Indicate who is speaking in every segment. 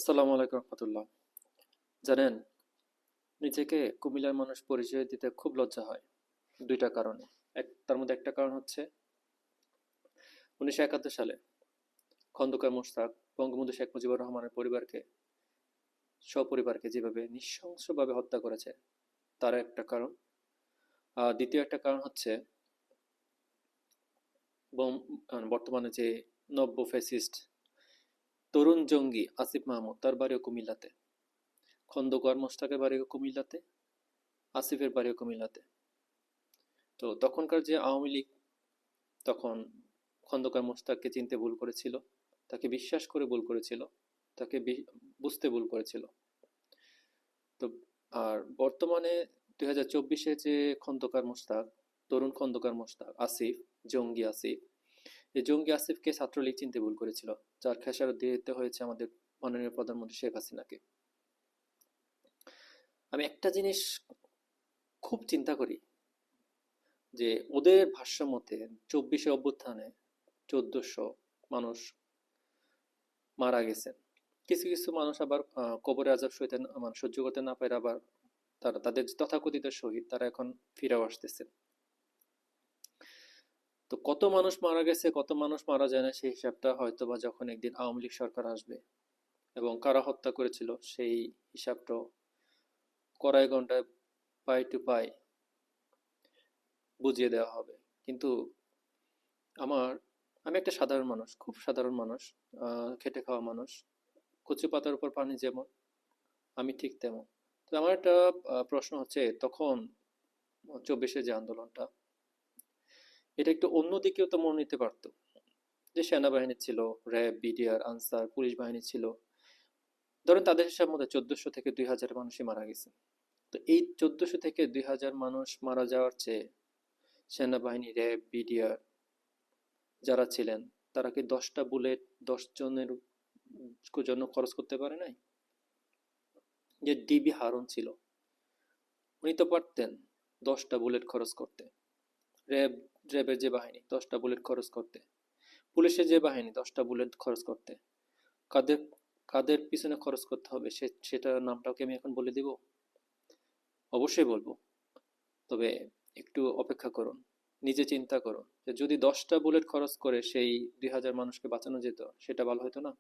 Speaker 1: আসসালামু আলাইকুম রহমতুল্লাহ। জানেন, নিজেকে কুমিল্লার মানুষ পরিচয় দিতে খুব লজ্জা হয় দুইটা কারণে। তার মধ্যে একটা কারণ হচ্ছে 1971 সালে খন্দকার মোশতাক বঙ্গবন্ধু শেখ মুজিবুর রহমানের সপরিবারকে যেভাবে নৃশংসভাবে হত্যা করেছে তার একটা কারণ। দ্বিতীয় একটা কারণ হচ্ছে বর্তমানে যে নব্য ফ্যাসিস্ট তরুণ জঙ্গি আসিফ মাহমুদ, তার বাড়িও কুমিল্লাতে। খন্দকার মোশতাকের বাড়িও কুমিল্লাতে, আসিফের বাড়িও কুমিল্লাতে। তো তখনকার যে আওয়ামী লীগ তখন খন্দকার মোশতাককে চিনতে ভুল করেছিল, তাকে বিশ্বাস করে ভুল করেছিল, তাকে বুঝতে ভুল করেছিল। তো আর বর্তমানে 2024-এ যে খন্দকার মোশতাক, তরুণ খন্দকার মোশতাক আসিফ, জঙ্গি আসিফ, এই জঙ্গি আসিফকে ছাত্রলীগ চিনতে ভুল করেছিল, যার খেসারত দিতে হয়েছে আমাদের মাননীয় প্রধানমন্ত্রী শেখ হাসিনাকে। আমি একটা জিনিস খুব চিন্তা করি যে ওদের ভাষ্য মতে 24-এ অভ্যুত্থানে 1400 মানুষ মারা গেছেন। কিছু কিছু মানুষ আবার কবরে আজাব সইতে মানে সহ্য করতে না পারে, আবার তাদের তথাকথিত শহীদ তারা এখন ফিরেও আসতেছে। তো কত মানুষ মারা গেছে, কত মানুষ মারা যায় না, সেই হিসাবটা হয়তো বা যখন একদিন আওয়ামী লীগ সরকার আসবে এবং কারা হত্যা করেছিল সেই হিসাবটাও কড়াই গন্ডায় পাই টু পাই বুঝিয়ে দেওয়া হবে। কিন্তু আমার আমি একটা সাধারণ মানুষ, খুব সাধারণ মানুষ, খেটে খাওয়া মানুষ। কচু পাতার উপর পানি যেমন, আমি ঠিক তেমন। তো আমার একটা প্রশ্ন হচ্ছে, তখন 24-এ যে আন্দোলনটা, এটা একটু অন্যদিকেও তো মনে নিতে পারতো। যে সেনাবাহিনী ছিল, র্যাব, বিডিআর, আনসার, পুলিশ বাহিনী ছিল, ধরেন তাদের হিসাব মধ্যে 1400 থেকে 2000 মানুষই মারা গেছে। তো এই 1400 থেকে 2000 মানুষ মারা যাওয়ার চেয়ে সেনাবাহিনী, র্যাব, বিডিআর যারা ছিলেন, তারা কি 10টা বুলেট 10 জনের জন্য খরচ করতে পারে নাই? যে ডিবি হারুন ছিল, উনি তো পারতেন 10টা বুলেট খরচ করতে। র্যাব, র্যাবের যে বাহিনী 10টা বুলেট খরচ করতে, পুলিশের যে বাহিনী 10টা বুলেট খরচ করতে। কাদের কাদের পিছনে খরচ করতে হবে সেটার নামটাও কি আমি এখন বলে দিব? অবশ্যই বলবো। তবে একটু অপেক্ষা করুন, নিজে চিন্তা করুন যে যদি 10টা বুলেট খরচ করে সেই 2000 মানুষকে বাঁচানো যেত, সেটা ভালো হতো না?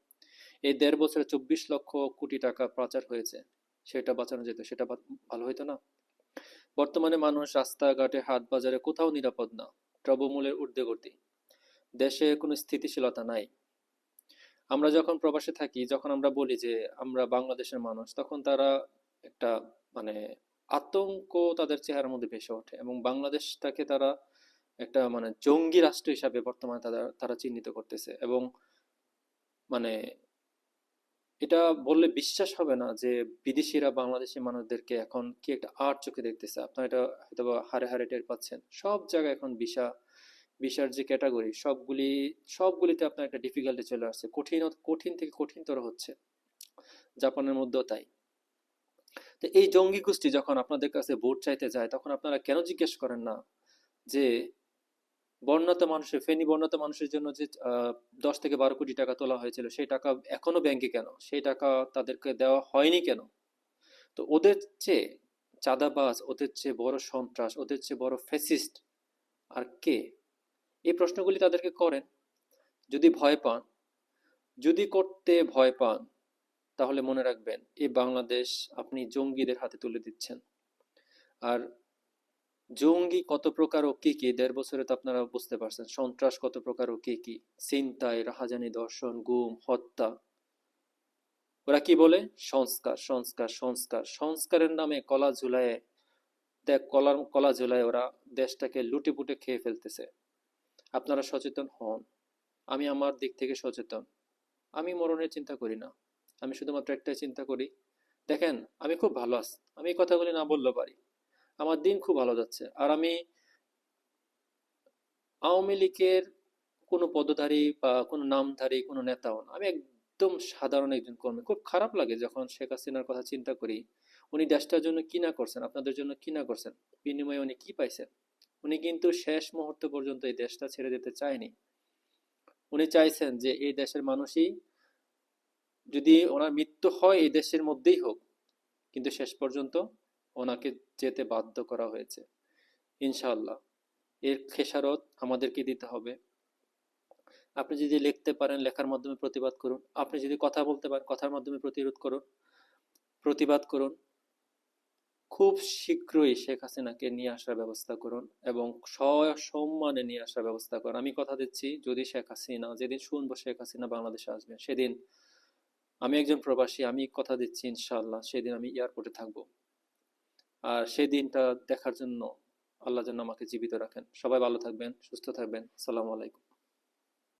Speaker 1: এই 1.5 বছরে 24 লক্ষ কোটি টাকা পাচার হয়েছে, সেটা বাঁচানো যেত, সেটা ভালো হতো না? বর্তমানে মানুষ রাস্তাঘাটে, হাট বাজারে কোথাও নিরাপদ না, দ্রব্যমূল্যের ঊর্ধ্বগতি, দেশে কোনো স্থিতিশীলতা নাই। আমরা যখন প্রবাসে থাকি, যখন আমরা বলি যে আমরা বাংলাদেশের মানুষ, তখন তারা একটা মানে আতঙ্ক তাদের চেহারার মধ্যে ভেসে ওঠে, এবং বাংলাদেশটাকে তারা একটা মানে জঙ্গি রাষ্ট্র হিসাবে বর্তমানে তারা তারা চিহ্নিত করতেছে। এবং মানে এটা বললে বিশ্বাস হবে না যে বিদেশিরা বাংলাদেশি মানুষদেরকে এখন কি একটা আর চোখে দেখতেছে। আপনারা এটা হয়তো বা হারে হারে টের পাচ্ছেন, সব জায়গায় এখন ভিসার যে ক্যাটাগরি, সবগুলিতে আপনার একটা ডিফিকাল্টি চলে আসছে, কঠিন কঠিন থেকে কঠিনতর হচ্ছে। জাপানের মধ্যেও তাই। তো এই জঙ্গি গোষ্ঠী যখন আপনাদের কাছে ভোট চাইতে যায়, তখন আপনারা কেন জিজ্ঞেস করেন না যে ফেনী বন্যাত মানুষের জন্য যে 10 থেকে 12 কোটি টাকা তোলা হয়েছিল, সেই টাকা এখনো ব্যাংকে কেন? সেই টাকা তাদেরকে দেওয়া হয়নি কেন? তো ওদের চেয়ে চাঁদাবাজ, ওদের চেয়ে বড় সন্ত্রাস, ওদের চেয়ে বড় ফ্যাসিস্ট আর কে? এই প্রশ্নগুলি তাদেরকে করেন। যদি ভয় পান, যদি করতে ভয় পান, তাহলে মনে রাখবেন এই বাংলাদেশ আপনি জঙ্গিদের হাতে তুলে দিচ্ছেন। আর জঙ্গি কত প্রকার ও কি কি 1.5 বছরে তো আপনারা বুঝতে পারছেন, সন্ত্রাস কত প্রকার ও কি কি, ছিনতাই, রাহাজানি, ধর্ষণ, গুম, হত্যা। ওরা কি বলে? সংস্কার, সংস্কার, সংস্কার। সংস্কারের নামে কলা ঝুলায়, দেখ কলার কলা ঝুলায় ওরা দেশটাকে লুটে পুটে খেয়ে ফেলতেছে। আপনারা সচেতন হন। আমি আমার দিক থেকে সচেতন। আমি মরণের চিন্তা করি না, আমি শুধুমাত্র একটাই চিন্তা করি, দেখেন আমি খুব ভালো আছি, আমি এই কথাগুলি না বললেও পারি, আমার দিন খুব ভালো যাচ্ছে। আর আমি আওয়ামী লীগের কোনো পদধারী বা কোনো নামধারী কোনো নেতাও না, আমি একদম সাধারণ একজন কর্মী। খুব খারাপ লাগে যখন শেখ হাসিনার কথা চিন্তা করি। উনি দেশটার জন্য কি না করছেন, আপনাদের জন্য কি না করছেন, বিনিময়ে উনি কি পাইছেন? উনি কিন্তু শেষ মুহূর্ত পর্যন্ত এই দেশটা ছেড়ে যেতে চায়নি। উনি চাইছেন যে এই দেশের মানুষই যদি ওনার মৃত্যু হয় এই দেশের মধ্যেই হোক, কিন্তু শেষ পর্যন্ত ওনাকে যেতে বাধ্য করা হয়েছে। ইনশাআল্লাহ এর খেসারত আমাদেরকে দিতে হবে। আপনি যদি লিখতে পারেন লেখার মাধ্যমে প্রতিবাদ করুন, আপনি যদি কথা বলতে পারেন কথার মাধ্যমে প্রতিরোধ করুন, প্রতিবাদ করুন। খুব শীঘ্রই শেখ হাসিনাকে নিয়ে আসার ব্যবস্থা করুন এবং সসম্মানে নিয়ে আসার ব্যবস্থা করুন। আমি কথা দিচ্ছি, যদি শেখ হাসিনা, যেদিন শুনবো শেখ হাসিনা বাংলাদেশে আসবেন, সেদিন আমি একজন প্রবাসী, আমি কথা দিচ্ছি ইনশাআল্লাহ সেদিন আমি এয়ারপোর্টে থাকবো। আর সেই দিনটা দেখার জন্য আল্লাহ যেন আমাকে জীবিত রাখেন। সবাই ভালো থাকবেন, সুস্থ থাকবেন। আসসালামু আলাইকুম।